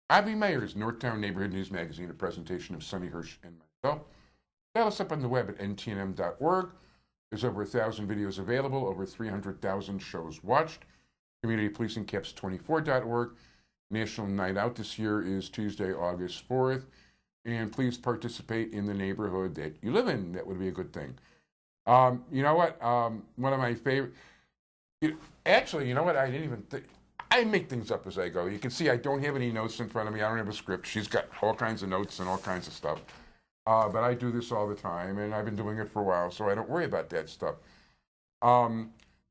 Avi Meyer's Northtown Neighborhood News Magazine, a presentation of Sonny Hirsch and myself. Dial us up on the web at ntnm.org. There's over 1,000 videos available, over 300,000 shows watched. Community Policing Caps24.org. National Night Out this year is Tuesday, August 4th. And please participate in the neighborhood that you live in. That would be a good thing. You know what? One of my favorite... Actually, you know what? I didn't even think... I make things up as I go. You can see I don't have any notes in front of me. I don't have a script. She's got all kinds of notes and all kinds of stuff. But I do this all the time, and I've been doing it for a while, so I don't worry about that stuff.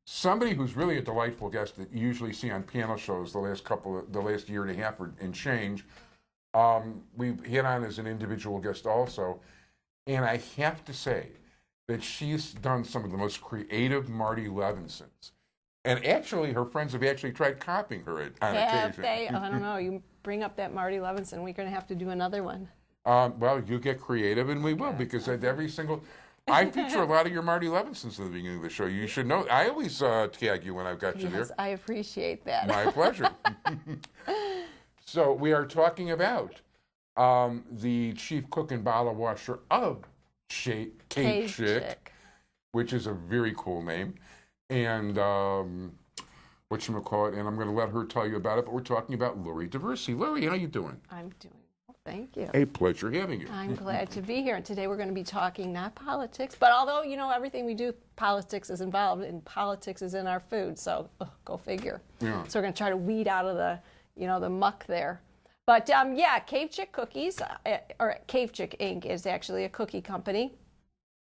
Somebody who's really a delightful guest that you usually see on panel shows the last year and a half and change, we've had on as an individual guest also, and I have to say that she's done some of the most creative Marty Levinsons. And actually, her friends have actually tried copying her on occasion. They? I don't know. You bring up that Marty Levinson, we're going to have to do another one. Well, you get creative, and we will, because at every single... I feature a lot of your Marty Levinsons at the beginning of the show. You should know. I always tag you when I've got you there. Yes, I appreciate that. My pleasure. So we are talking about the chief cook and bottle washer of CaveChik, which is a very cool name. And whatchamacallit, and I'm going to let her tell you about it, but we're talking about Lori Diversey. Lori, how you doing? I'm doing well, thank you. A pleasure having you. I'm glad to be here. And today we're going to be talking not politics, but although, you know, everything we do, politics is involved, and politics is in our food, so go figure. Yeah. So we're going to try to weed out of the, you know, the muck there. But yeah, CaveChik Cookies, or CaveChik Inc. is actually a cookie company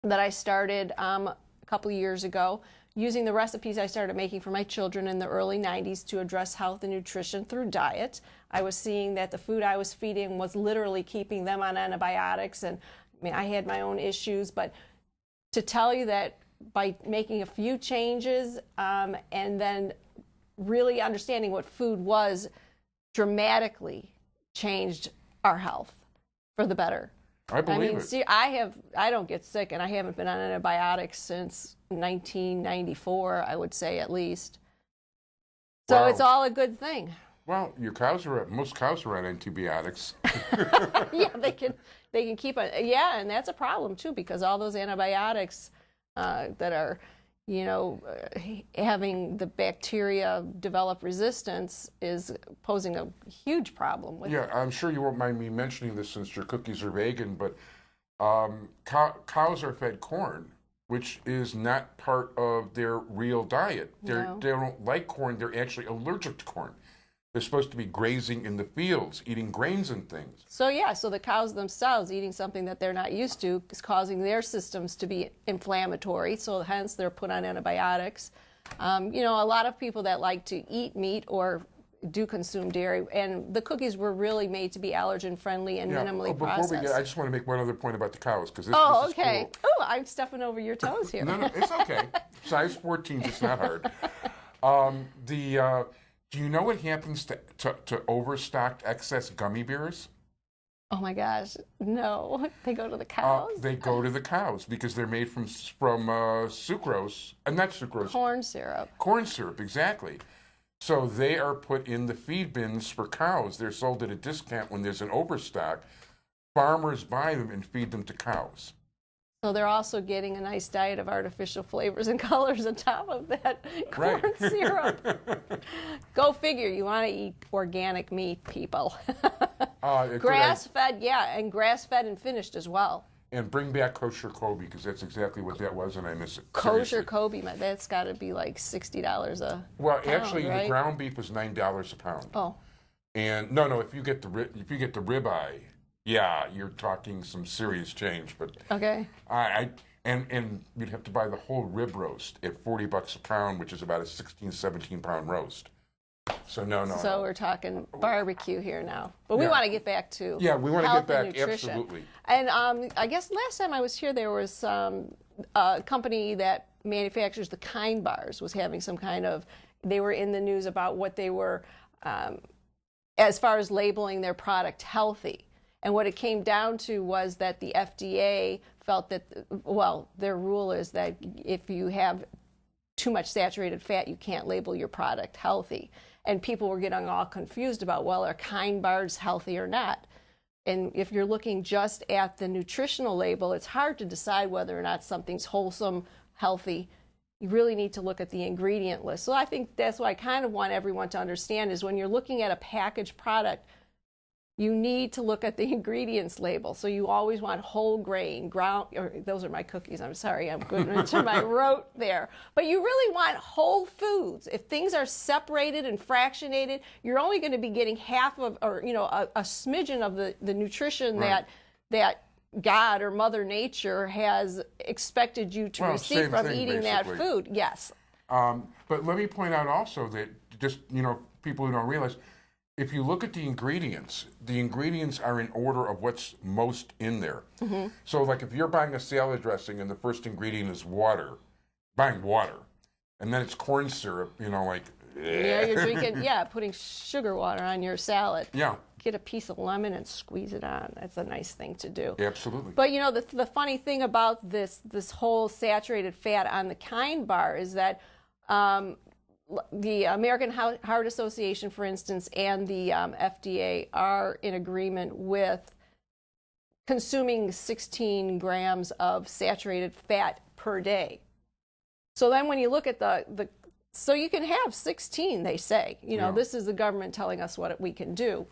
that I started a couple of years ago, using the recipes I started making for my children in the early 90s to address health and nutrition through diet. I was seeing that the food I was feeding was literally keeping them on antibiotics, and I mean, I had my own issues, but to tell you that by making a few changes and then really understanding what food was, dramatically changed our health for the better. I believe it. See, I don't get sick, and I haven't been on antibiotics since 1994, I would say, at least. So Wow. It's all a good thing. Well, most cows are on antibiotics. Yeah, they can keep it. Yeah, and that's a problem too, because all those antibiotics that are, you know, having the bacteria develop resistance is posing a huge problem with Yeah, I'm sure you won't mind me mentioning this since your cookies are vegan, but cows are fed corn, which is not part of their real diet. No. They don't like corn. They're actually allergic to corn. They're supposed to be grazing in the fields, eating grains and things. So yeah, so the cows themselves eating something that they're not used to is causing their systems to be inflammatory, so hence they're put on antibiotics. You know, a lot of people that like to eat meat or do consume dairy, and the cookies were really made to be allergen friendly and minimally processed. I just want to make one other point about the cows, because this is okay. cool. Oh, I'm stepping over your toes here. No, it's okay. Size 14, it's not hard. Do you know what happens to overstocked excess gummy bears? Oh my gosh, no. They go to the cows? They go to the cows because they're made from sucrose, not sucrose. Corn syrup. Corn syrup, exactly. So they are put in the feed bins for cows. They're sold at a discount when there's an overstock. Farmers buy them and feed them to cows. So they're also getting a nice diet of artificial flavors and colors on top of that corn syrup. Go figure, you want to eat organic meat, people. Grass-fed, yeah, and grass-fed and finished as well. And bring back kosher Kobe, because that's exactly what that was, and I miss it. Kosher Seriously. Kobe, that's got to be like $60 a Well, pound, actually, right? the ground beef is $9 a pound. Oh. And no, if you get the ribeye, yeah, you're talking some serious change. But okay. And you'd have to buy the whole rib roast at $40 a pound, which is about a 16, 17 pound roast. So no. So we're talking barbecue here now, but we want to get back to we want to get back, nutrition. absolutely. And I guess last time I was here, there was a company that manufactures the Kind bars was having some kind of. They were in the news about what they were, as far as labeling their product healthy. And what it came down to was that the FDA felt that, well, their rule is that if you have too much saturated fat, you can't label your product healthy. And people were getting all confused about, well, are Kind bars healthy or not? And if you're looking just at the nutritional label, it's hard to decide whether or not something's wholesome, healthy. You really need to look at the ingredient list. So I think that's what I kind of want everyone to understand is when you're looking at a packaged product, you need to look at the ingredients label. So you always want whole grain, ground, or those are my cookies, I'm sorry, I'm going into my rote there. But you really want whole foods. If things are separated and fractionated, you're only going to be getting half of, or a smidgen of the nutrition Right. that God or Mother Nature has expected you to receive from eating that food. Yes. But let me point out also that just, people who don't realize, if you look at the ingredients are in order of what's most in there. Mm-hmm. So like if you're buying a salad dressing and the first ingredient is water, buying water, and then it's corn syrup, Yeah, you're drinking, putting sugar water on your salad. Yeah. Get a piece of lemon and squeeze it on. That's a nice thing to do. Absolutely. But the funny thing about this whole saturated fat on the Kind bar is that the American Heart Association, for instance, and the FDA are in agreement with consuming 16 grams of saturated fat per day. So then when you look at so you can have 16, they say. This is the government telling us what we can do.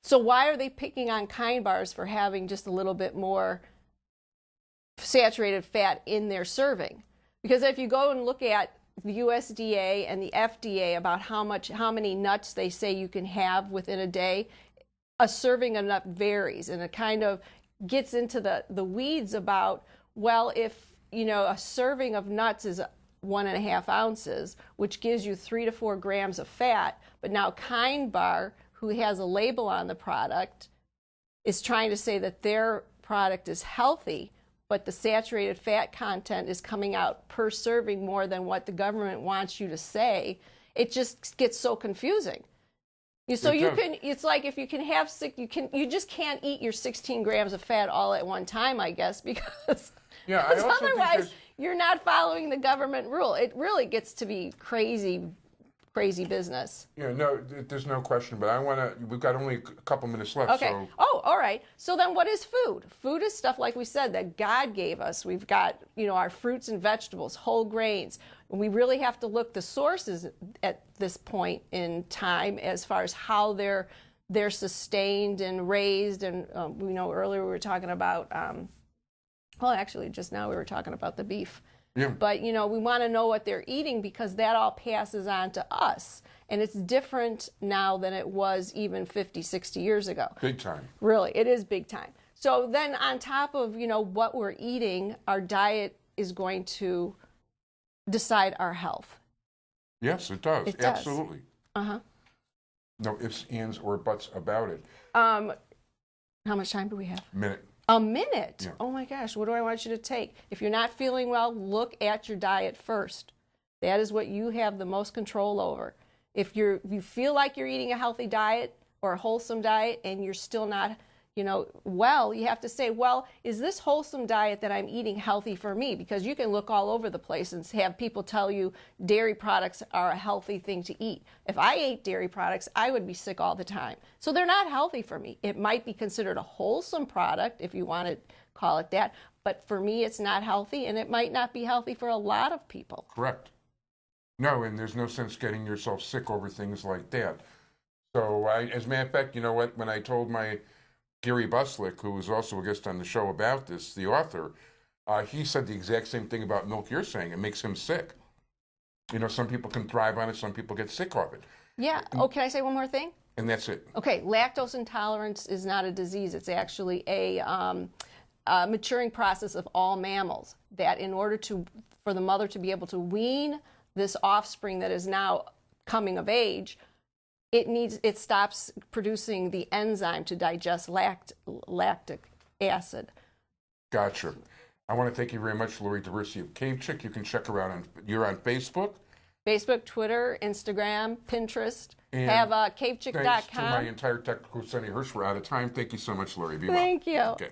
So why are they picking on Kind bars for having just a little bit more saturated fat in their serving? Because if you go and look at the USDA and the FDA about how many nuts they say you can have within a day, a serving of nut varies, and it kind of gets into the weeds about, well, if a serving of nuts is 1.5 ounces, which gives you 3 to 4 grams of fat, but now Kind bar, who has a label on the product, is trying to say that their product is healthy, but the saturated fat content is coming out per serving more than what the government wants you to say. It just gets so confusing. It's like if you can have you just can't eat your 16 grams of fat all at one time, I guess, because otherwise you're not following the government rule. It really gets to be crazy business. Yeah, no, there's no question, but we've got only a couple minutes left. Okay. So. Oh, all right. So then what is food? Food is stuff, like we said, that God gave us. We've got, our fruits and vegetables, whole grains. We really have to look the sources at this point in time as far as how they're sustained and raised. And earlier we were talking about, actually just now we were talking about the beef. Yeah. But, we want to know what they're eating because that all passes on to us. And it's different now than it was even 50, 60 years ago. Big time. Really, it is big time. So then on top of, what we're eating, our diet is going to decide our health. Yes, it does. It does. Absolutely. Uh-huh. No ifs, ands, or buts about it. How much time do we have? Minute. A minute? Yeah. Oh my gosh, what do I want you to take? If you're not feeling well, look at your diet first. That is what you have the most control over. If you feel like you're eating a healthy diet or a wholesome diet and you're still not, well, you have to say, well, is this wholesome diet that I'm eating healthy for me? Because you can look all over the place and have people tell you dairy products are a healthy thing to eat. If I ate dairy products, I would be sick all the time. So they're not healthy for me. It might be considered a wholesome product, if you want to call it that, but for me, it's not healthy, and it might not be healthy for a lot of people. Correct. No, and there's no sense getting yourself sick over things like that. So, as a matter of fact, you know what? When I told my Gary Buslick, who was also a guest on the show about this, the author, he said the exact same thing about milk you're saying. It makes him sick. Some people can thrive on it, some people get sick off it. Yeah. Oh, can I say one more thing? And that's it. Okay, lactose intolerance is not a disease. It's actually a maturing process of all mammals, that in order for the mother to be able to wean this offspring that is now coming of age, it stops producing the enzyme to digest lactic acid. Gotcha. I want to thank you very much, Lori Diversey of CaveChik. You can check her out you're on Facebook. Facebook, Twitter, Instagram, Pinterest. And have CaveChik.com. Thanks to my entire technical crew, Sonny Hirsch. We're out of time. Thank you so much, Lori. Be well. Thank you. Okay.